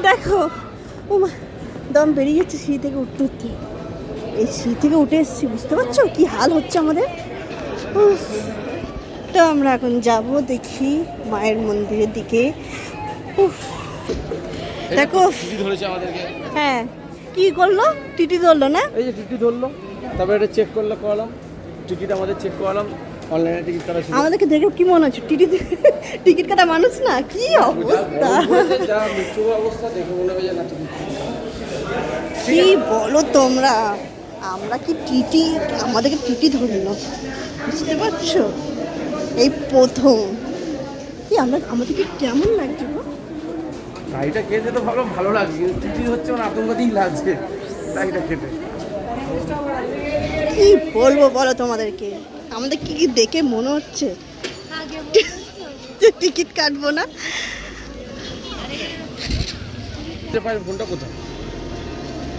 দেখো ও মা, দম বেরিয়ে যাচ্ছে সিঁড়ি থেকে উঠতে উঠতে। এই সিঁড়ি থেকে উঠে এসেছি, বুঝতে পারছো কি হাল হচ্ছে আমাদের। উফ। তো আমরা এখন যাব দেখি মায়ের মন্দিরের দিকে। উফ, দেখো হ্যাঁ কি করলো, টিটি ধরলো না? এই যে টিটি ধরলো, তারপরে এটা চেক করলো, করালাম টিকিট, আমাদের চেক করালাম, অনলাইনে টিকিট কাটা ছিল। আমাদেরকে দেখে কি মনে হচ্ছে টিটি টিকিট কাটা মানুষ না? কি অবস্থা, যা মৃত্যু অবস্থা দেখে মনে হবে যে না টিকিট। কি বলো তোমরা, আমরা কি টিটি, আমাদেরকে টিটি ধরলো, বুঝতে পারছো? এই প্রথম কি আমরা, আমাদেরকে কেমন লাগছে গো? গাড়িটা কেটে তো ভালো ভালো লাগছে, কিন্তু টিটি হচ্ছে আমার আতঙ্কতেই লাগছে গাড়িটা কেটে। কি বলবো বলো তোমাদেরকে, আমাদের কি কি দেখে মনে হচ্ছে যে টিকিট কাটবো না। ফোনটা কোথায়?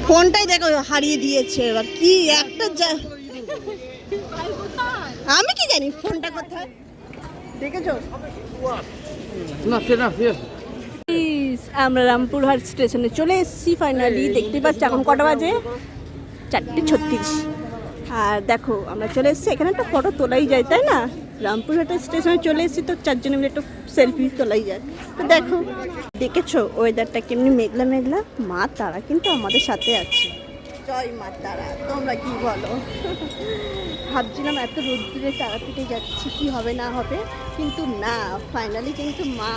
ফোনটাই দেখো হারিয়ে দিয়েছে, এবার কি একটা আমি কি জানি ফোনটা কোথায়, দেখেছো? না সে না সে আমরা রামপুরহাট স্টেশনে চলে এসেছি ফাইনালি। দেখতে পাচ্ছি এখন কটা বাজে, 4:36। আর দেখো আমরা চলে এসেছি, এখানে একটা ফটো তোলাই যায় তাই না? রামপুরহাটের স্টেশনে চলে এসেছি তো 4 জনে মিলে একটা সেলফি তোলাই যায়। তো দেখো দেখেছো ওয়েদারটা কেমনি মেঘলা মেঘলা। মা তারা কিন্তু আমাদের সাথে আছে, জয় মা তারা। তোমরা কি বলো? ভাবছিলাম এত রোদ্দুরে তারাপীঠে যাচ্ছি কি হবে না হবে, কিন্তু না, ফাইনালি কিন্তু মা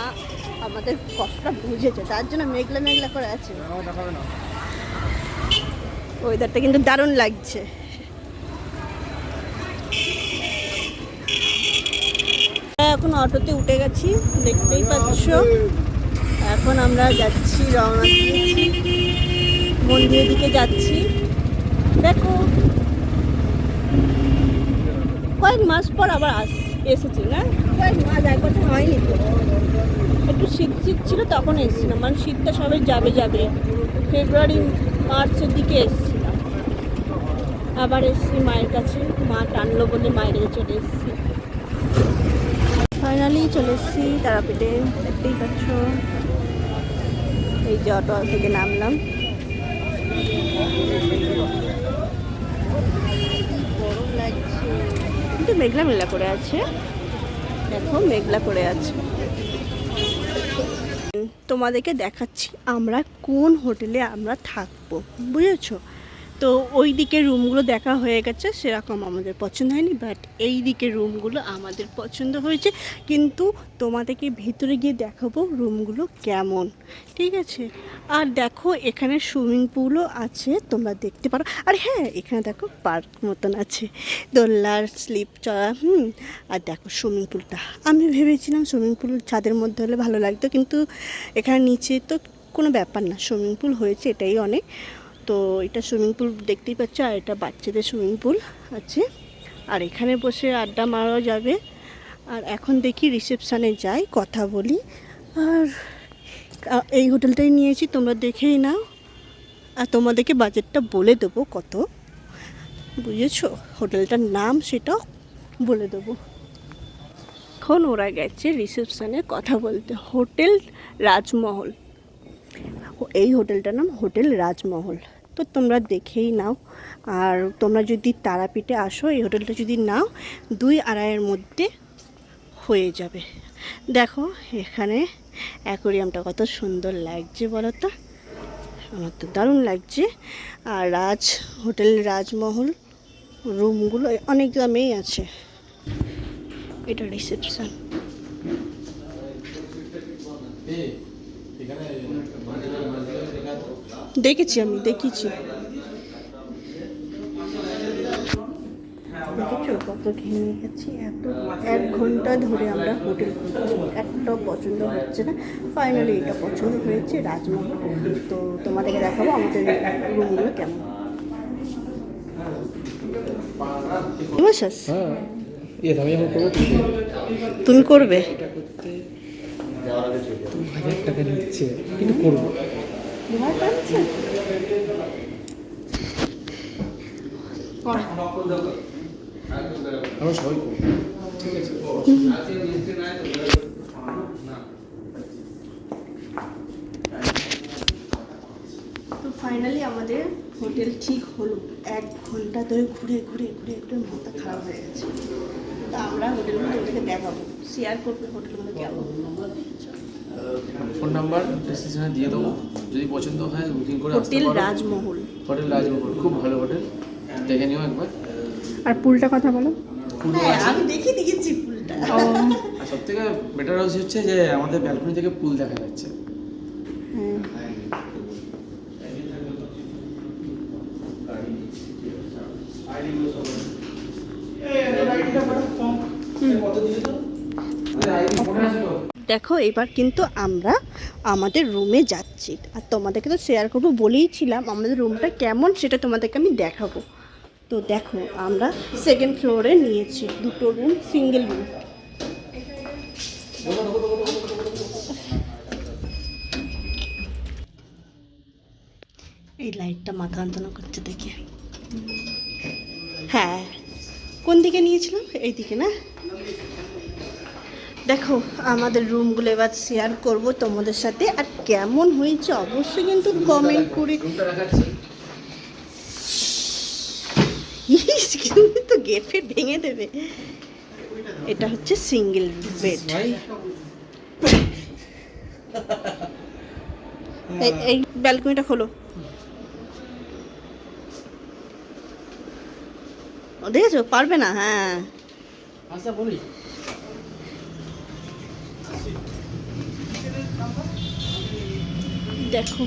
আমাদের কষ্টটা বুঝেছে, তার জন্য মেঘলা মেঘলা করে আছে। ওয়েদারটা কিন্তু দারুণ লাগছে। এখন অটোতে উঠে গেছি, দেখতেই পাচ্ছ। এখন আমরা যাচ্ছি, রওনা দিয়েছি, মন্দিরের দিকে যাচ্ছি। দেখো কয়েক মাস পর আবার এসেছি না, কয়েক মাস, 1 বছর হয়নি তো। একটু শীত শীত ছিল তখন এসেছিলাম, মানে শীতটা সবাই যাবে যাবে ফেব্রুয়ারি মার্চের দিকে এসেছিলাম। আবার এসেছি মায়ের কাছে, মা টানলো বলে মায়ের কাছে চলে এসেছি। ফাইনালি চলে এসেছি তারাপীঠে, দেখতেই পাচ্ছ। এই যে অটো থেকে নামলাম। গরম লাগছে কিন্তু মেঘলা মেঘলা করে আছে, দেখো মেঘলা করে আছে। তোমাদেরকে দেখাচ্ছি আমরা কোন হোটেলে আমরা থাকবো, বুঝেছো? তো ওই দিকের রুমগুলো দেখা হয়ে গেছে, সেরকম আমাদের পছন্দ হয়নি, বাট এই দিকের রুমগুলো আমাদের পছন্দ হয়েছে। কিন্তু তোমাদেরকে ভেতরে গিয়ে দেখাবো রুমগুলো কেমন, ঠিক আছে? আর দেখো এখানে সুইমিং পুলও আছে, তোমরা দেখতে পারো। আর হ্যাঁ, এখানে দেখো পার্ক মতন আছে, দোলনার স্লিপ চড়া। আর দেখো সুইমিং পুলটা, আমি ভেবেছিলাম সুইমিং পুল ছাদের মধ্যে হলে ভালো লাগতো, কিন্তু এখানে নিচে তো কোনো ব্যাপার না, সুইমিং পুল হয়েছে এটাই অনেক। তো এটা সুইমিং পুল দেখতেই পাচ্ছ, আর এটা বাচ্চাদের সুইমিং পুল আছে। আর এখানে বসে আড্ডা মারা যাবে। আর এখন দেখি রিসেপশানে যাই, কথা বলি। আর এই হোটেলটাই নিয়েছি, তোমরা দেখেই নাও। আর তোমাদেরকে বাজেটটা বলে দেবো কত, বুঝেছো? হোটেলটার নাম সেটাও বলে দেবো। এখন ওরা গেছে রিসেপশানে কথা বলতে, হোটেল রাজমহল। এই হোটেলটার নাম হোটেল রাজমহল। তো তোমরা দেখেই নাও। আর তোমরা যদি তারাপীঠে আসো, এই হোটেলটা যদি নাও, 2-2.5-এর মধ্যে হয়ে যাবে। দেখো এখানে অ্যাকোরিয়ামটা কত সুন্দর লাগছে বলো তো, আমার তো দারুণ লাগছে। আর হোটেল রাজমহল রুমগুলো অনেক দামেই আছে। এটা রিসেপশন। দেখেছি, আমি দেখেছি। দেখেছো কত ঘেমে গেছি, এত 1 ঘন্টা ধরে আমরা হোটেল খুঁজছি, একটাও পছন্দ হচ্ছে না। ফাইনালি এটা পছন্দ হয়েছে, রাজমহল। তো তোমাদেরকে দেখাবো আমাদের রুমগুলো কেমন। তুমি করবে? 2000 টাকা নিচ্ছে, কিন্তু করবো। আমরা সবাই করবো, ঠিক আছে? ফাইনালি আমাদের হোটেল ঠিক হলো। 1 ঘন্টা ধরে ঘুরে ঘুরে ঘুরে ঘুরে মাথা খারাপ হয়ে গেছে। তো আমরা হোটেলগুলো তোমাদেরকে দেখাবো, শেয়ার করবো হোটেলগুলো কেমন। ফোন নাম্বার ডিসক্রিপশনে দিয়ে দেবো, যদি পছন্দ হয় বুকিং করে আসতে হোটেল পারো। রাজমহল। হোটেল রাজমহল খুব ভালো হোটেল, দেখে নিও একবার। আর পুলটা কথা বলো। পুলও হ্যাঁ, আছে। আমি দেখে দিয়েছি পুলটা। আর সব থেকে বেটার হচ্ছে যে আমাদের ব্যালকনি থেকে পুল দেখা যাচ্ছে। দেখো এবার কিন্তু আমরা আমাদের রুমে যাচ্ছি, আর তোমাদেরকে তো শেয়ার করবো বলেইছিলাম আমাদের রুমটা কেমন সেটা তোমাদেরকে আমি দেখাবো। তো দেখো আমরা 2nd ফ্লোরে নিয়েছি 2টো রুম, সিঙ্গেল রুম। এই লাইটটা মাথা যন্ত্রণা করছে দেখে। হ্যাঁ, কোন দিকে নিয়েছিলাম? এই দিকে না? দেখো আমাদের রুমগুলো এবার শেয়ার করব তোমাদের সাথে, আর কেমন হয়েছে অবশ্যই কিন্তু কমেন্ট করে। রুমটা দেখাচ্ছি। ইস, কিন্তু তো গেট ফেট ভেঙে দেবে। এটা হচ্ছে সিঙ্গেল বেড। এই ব্যালকনিটা খোলো। ও দেখেছো, পারবে না। হ্যাঁ, আচ্ছা বলি, দেখো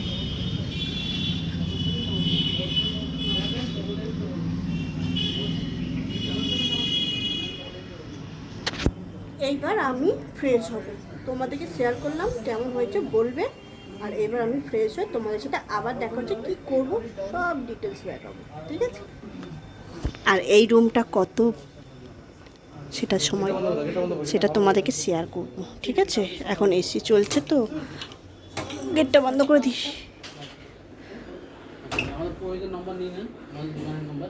এইবার আমি ফ্রেশ হব, তোমাদেরকে শেয়ার করলাম কেমন হয়েছে বলবে। আর এবার আমি ফ্রেশ হয়ে তোমাদের সাথে আবার দেখা হচ্ছে, কী করবো সব ডিটেলস দেখাবো, ঠিক আছে? আর এই রুমটা কত সেটা সময় সেটা তোমাদেরকে শেয়ার করব, ঠিক আছে? এখন এসি চলছে তো গেটটা বন্ধ করে দিস। আমাদের প্রয়োজন নম্বর নিয়ে নেন, আমাদের দোকানের নম্বর।